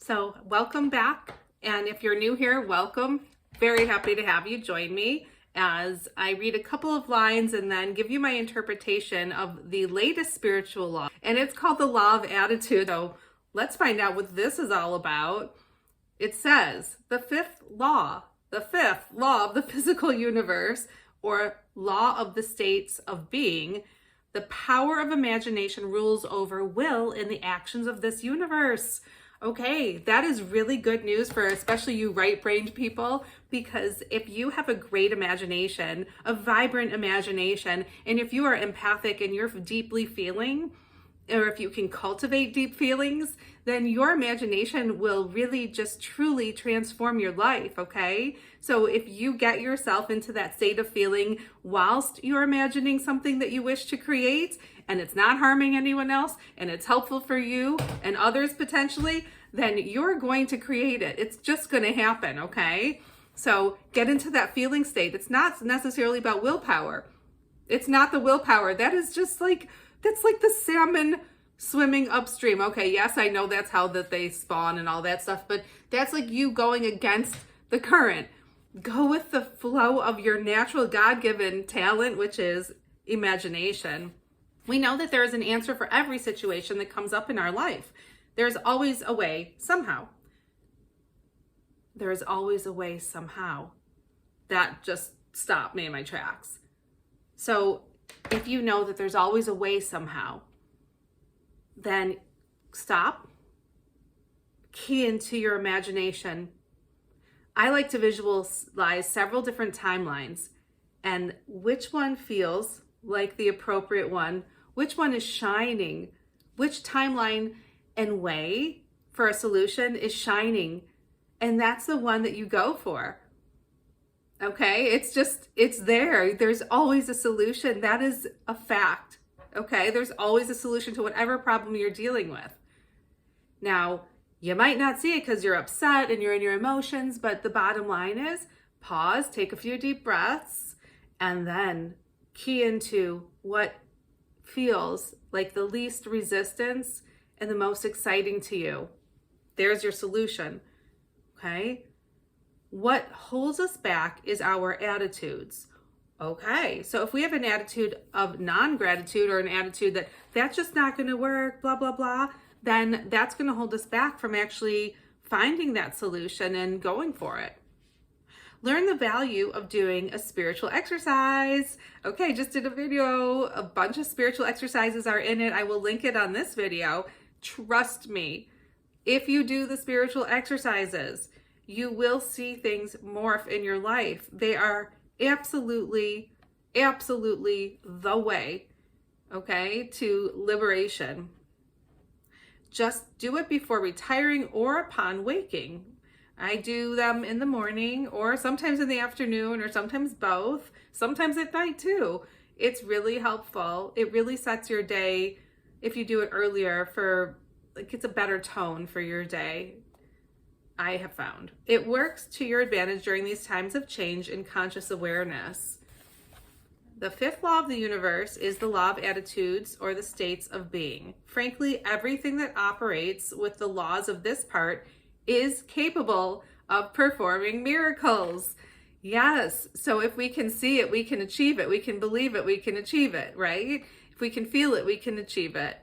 So welcome back. And if you're new here, welcome. Very happy to have you join me as I read a couple of lines and then give you my interpretation of the latest spiritual law. And it's called the Law of Attitude. So let's find out what this is all about. It says the fifth law of the physical universe, or law of the states of being, the power of imagination rules over will in the actions of this universe. Okay, that is really good news for especially you right-brained people, because if you have a great imagination, a vibrant imagination, and if you are empathic and you're deeply feeling, or if you can cultivate deep feelings, then your imagination will really just truly transform your life, okay? So if you get yourself into that state of feeling whilst you're imagining something that you wish to create, and it's not harming anyone else, and it's helpful for you and others potentially, then you're going to create it. It's just going to happen, okay? So get into that feeling state. It's not necessarily about willpower. It's not the willpower. That is just like, that's like the salmon swimming upstream. Okay, yes, I know that's how that they spawn and all that stuff, but that's like you going against the current. Go with the flow of your natural God-given talent, which is imagination. We know that there is an answer for every situation that comes up in our life. There's always a way somehow. There is always a way somehow. That just stopped me in my tracks. So if you know that there's always a way somehow, then stop, key into your imagination. I like to visualize several different timelines and which one feels like the appropriate one, which one is shining, which timeline and way for a solution is shining, and that's the one that you go for. Okay, it's there. There's always a solution. That is a fact. Okay, there's always a solution to whatever problem you're dealing with. Now, you might not see it because you're upset and you're in your emotions, but the bottom line is pause, take a few deep breaths, and then key into what feels like the least resistance and the most exciting to you. There's your solution. Okay? What holds us back is our attitudes. Okay, so if we have an attitude of non-gratitude or an attitude that that's just not going to work, blah, blah, blah, then that's going to hold us back from actually finding that solution and going for it. Learn the value of doing a spiritual exercise. Okay, just did a video. A bunch of spiritual exercises are in it. I will link it on this video. Trust me, if you do the spiritual exercises, you will see things morph in your life. They are absolutely the way, okay, to liberation. Just do it before retiring or upon waking. I do them in the morning or sometimes in the afternoon or sometimes both, sometimes at night too. It's really helpful. It really sets your day, if you do it earlier, for like it's a better tone for your day. I have found it works to your advantage during these times of change and conscious awareness. The fifth law of the universe is the law of attitudes, or the states of being. Frankly, everything that operates with the laws of this part is capable of performing miracles. Yes, so if we can see it, we can achieve it. We can believe it, we can achieve it, right? If we can feel it, we can achieve it.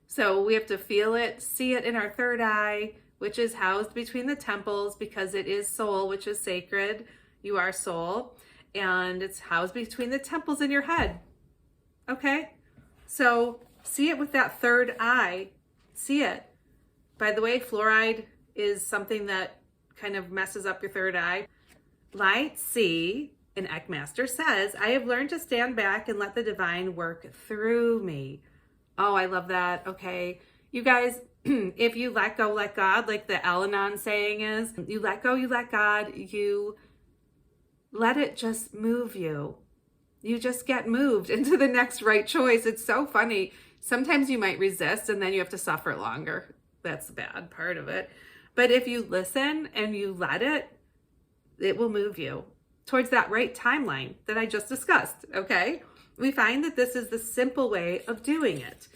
So we have to feel it, see it in our third eye, which is housed between the temples, because it is soul, which is sacred. You are soul, and it's housed between the temples in your head. Okay? So see it with that third eye. See it. By the way, fluoride is something that kind of messes up your third eye. Light C, an Eckmaster says, I have learned to stand back and let the divine work through me. Oh, I love that. Okay. You guys, if you let go, let God, like the Al-Anon saying is, you let go, you let God, you let it just move you. You just get moved into the next right choice. It's so funny. Sometimes you might resist and then you have to suffer longer. That's the bad part of it. But if you listen and you let it, it will move you towards that right timeline that I just discussed, okay? We find that this is the simple way of doing it.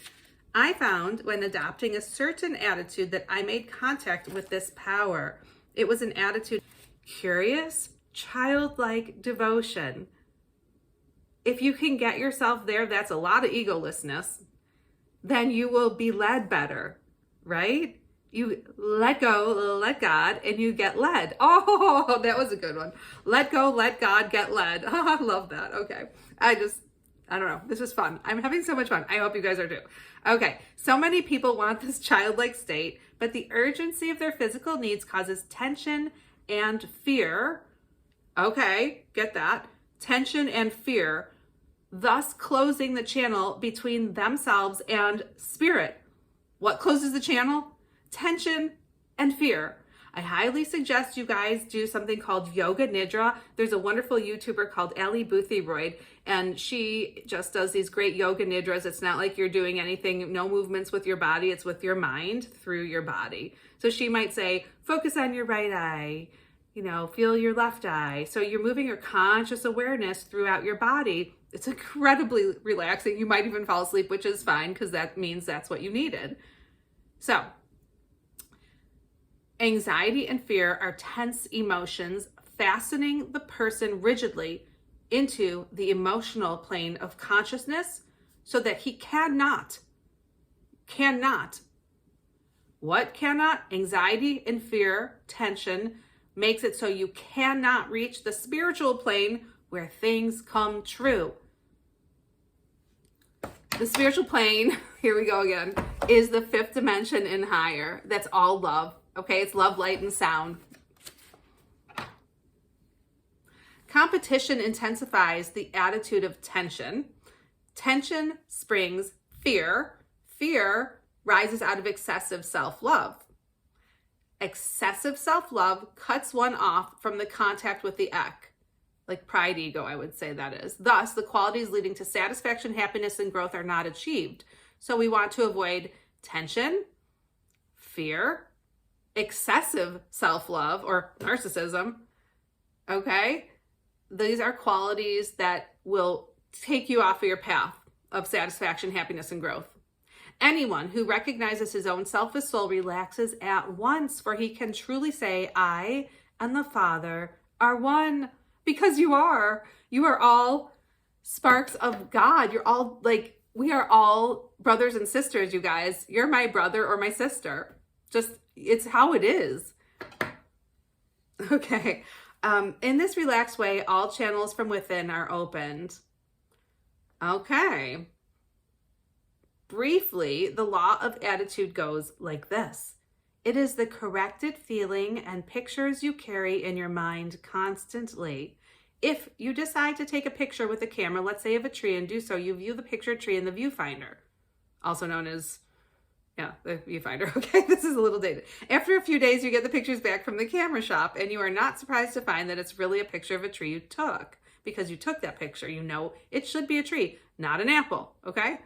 I found when adopting a certain attitude that I made contact with this power. It was an attitude, curious, childlike devotion. If you can get yourself there, that's a lot of egolessness, then you will be led better, right? You let go, let God, and you get led. Oh, that was a good one. Let go, let God, get led. Oh, I love that. Okay. I don't know. This is fun. I'm having so much fun. I hope you guys are too. Okay. So many people want this childlike state, but the urgency of their physical needs causes tension and fear. Okay. Get that. Tension and fear, thus closing the channel between themselves and spirit. What closes the channel? Tension and fear. I highly suggest you guys do something called Yoga Nidra. There's a wonderful YouTuber called Ali Boothroyd, and she just does these great Yoga Nidras. It's not like you're doing anything, no movements with your body. It's with your mind through your body. So she might say, focus on your right eye, feel your left eye. So you're moving your conscious awareness throughout your body. It's incredibly relaxing. You might even fall asleep, which is fine because that means that's what you needed. So, anxiety and fear are tense emotions fastening the person rigidly into the emotional plane of consciousness so that he cannot. What cannot? Anxiety and fear, tension, makes it so you cannot reach the spiritual plane where things come true. The spiritual plane, here we go again, is the fifth dimension and higher. That's all love. Okay, it's love, light, and sound. Competition intensifies the attitude of tension. Tension springs fear. Fear rises out of excessive self-love. Excessive self-love cuts one off from the contact with the Ek, like pride, ego, I would say that is. Thus, the qualities leading to satisfaction, happiness, and growth are not achieved. So we want to avoid tension, fear, excessive self-love, or narcissism, okay? These are qualities that will take you off of your path of satisfaction, happiness, and growth. Anyone who recognizes his own selfless soul relaxes at once, for he can truly say, I and the Father are one, because you are. You are all sparks of God. You're all we are all brothers and sisters, you guys. You're my brother or my sister. Just, it's how it is. Okay. In this relaxed way, all channels from within are opened. Okay. Briefly, the law of attitude goes like this. It is the corrected feeling and pictures you carry in your mind constantly. If you decide to take a picture with a camera, let's say of a tree, and do so, you view the pictured tree in the viewfinder, also known as, the viewfinder. Okay, this is a little dated. After a few days, you get the pictures back from the camera shop, and you are not surprised to find that it's really a picture of a tree you took, because you took that picture. You know it should be a tree, not an apple, okay?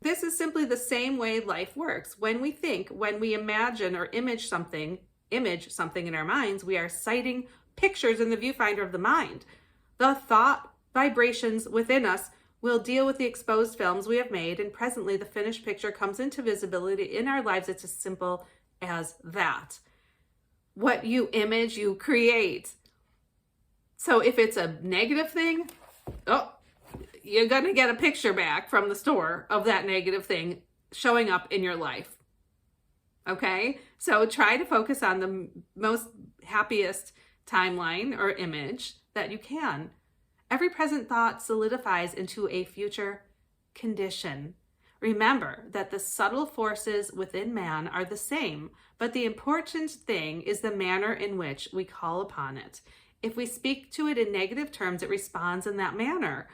This is simply the same way life works. When we think, when we imagine or image something in our minds, we are citing pictures in the viewfinder of the mind. The thought vibrations within us will deal with the exposed films we have made, and presently the finished picture comes into visibility in our lives. It's as simple as that. What you image, you create. So if it's a negative thing, you're going to get a picture back from the store of that negative thing showing up in your life. Okay? So try to focus on the most happiest timeline or image that you can. Every present thought solidifies into a future condition. Remember that the subtle forces within man are the same, but the important thing is the manner in which we call upon it. If we speak to it in negative terms, it responds in that manner.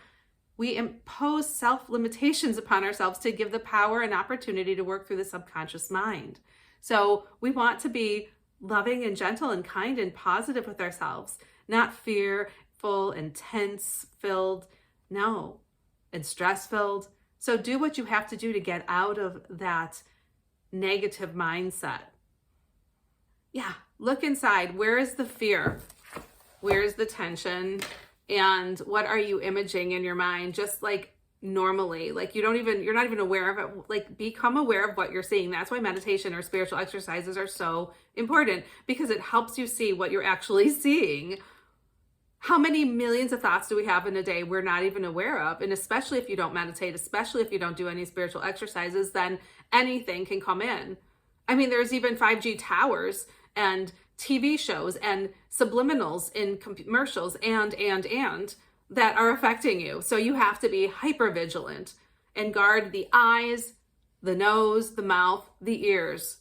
We impose self-limitations upon ourselves to give the power and opportunity to work through the subconscious mind. So we want to be loving and gentle and kind and positive with ourselves, not fearful and tense-filled, no, and stress-filled. So do what you have to do to get out of that negative mindset. Yeah, look inside. Where is the fear? Where is the tension? And what are you imaging in your mind? Just like normally. Like you're not even aware of it. Like become aware of what you're seeing. That's why meditation or spiritual exercises are so important, because it helps you see what you're actually seeing. How many millions of thoughts do we have in a day we're not even aware of? And especially if you don't meditate, especially if you don't do any spiritual exercises, then anything can come in. I mean, there's even 5G towers and TV shows and subliminals in commercials and that are affecting you. So you have to be hyper vigilant and guard the eyes, the nose, the mouth, the ears,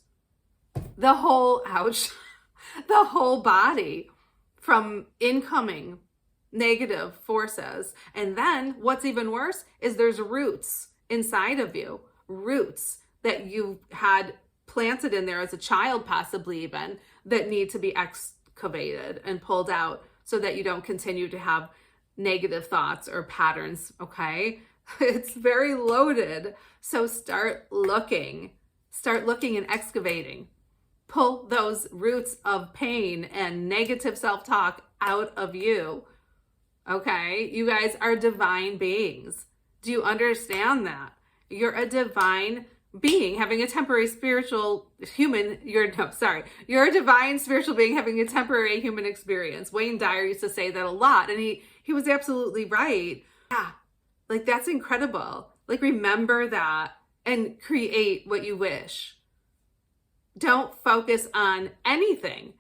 the whole, ouch, the whole body from incoming negative forces. And then what's even worse is there's roots inside of you, roots that you had planted in there as a child, possibly even, that need to be excavated and pulled out so that you don't continue to have negative thoughts or patterns, okay? It's very loaded. So start looking and excavating. Pull those roots of pain and negative self-talk out of you, okay? You guys are divine beings. Do you understand that? You're a divine being having a temporary spiritual human, you're a divine spiritual being having a temporary human experience. Wayne Dyer used to say that a lot, and he was absolutely right. Yeah, like that's incredible. Like remember that and create what you wish. Don't focus on anything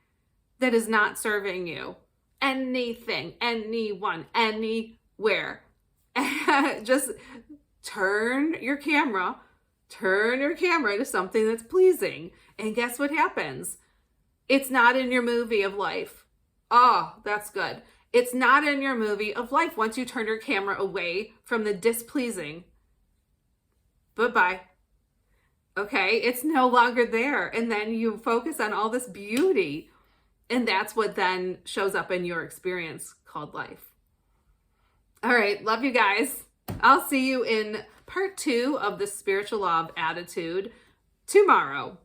that is not serving you. Anything, anyone, anywhere. Just turn your camera to something that's pleasing. And guess what happens? It's not in your movie of life. Oh, that's good. It's not in your movie of life once you turn your camera away from the displeasing. Bye-bye. Okay, it's no longer there. And then you focus on all this beauty. And that's what then shows up in your experience called life. All right, love you guys. I'll see you in part 2 of the spiritual law of attitude tomorrow.